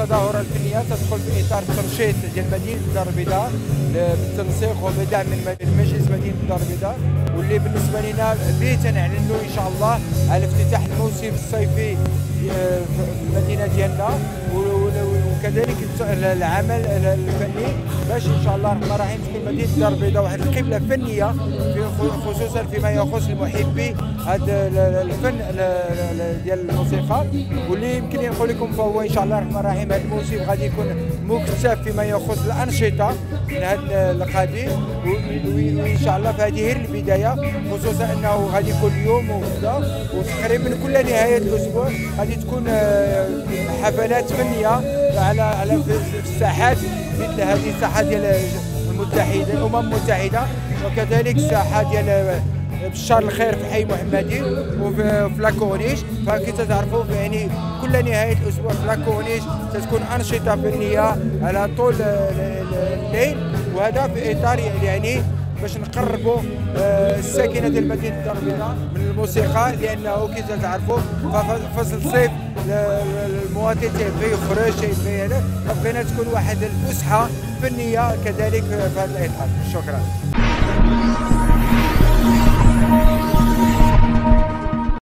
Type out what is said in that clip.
التظاهرة الفنية تدخل في إطار التنشيط ديال مدينة الدار البيضاء بالتنسيق وبدعم من مجلس مدينة الدار البيضاء، واللي بالنسبة لنا به تنعلنوا إن شاء الله على افتتاح الموسم الصيفي في المدينة ديالنا، وكذلك العمل الفني باش ان شاء الله الرحمن الرحيم تكون مدينه الدار البيضاء واحد القبله فنيه خصوصا فيما يخص المحبي هذا الفن ديال الموسيقى. واللي يمكن لي نقول لكم فهو ان شاء الله الرحمن الرحيم هذا الموسم غادي يكون مكثف فيما يخص الانشطه من هذا القبيل، وان شاء الله فهذه هي البدايه، خصوصا انه غادي يكون اليوم وغدا وتقريبا كل نهايه الاسبوع غادي تكون حفلات فنيه على في الساحات مثل هذه الساحه ديال المتحده الامم المتحده، وكذلك الساحه ديال بشار الخير في حي محمدي وفي لاكورنيش. فكي تعرفوا يعني كل نهايه اسبوع في لاكورنيش تكون انشطه فنيه على طول الليل، وهذا في اطار يعني باش نقربوا الساكنه ديال مدينه الدار البيضاء من الموسيقى، لانه كي تعرفوا فصل الصيف المواطن تيبغي يخرج تيبغي هذا، فبغينا تكون واحد الفسحه فنيه كذلك في هذا الاطار. شكرا.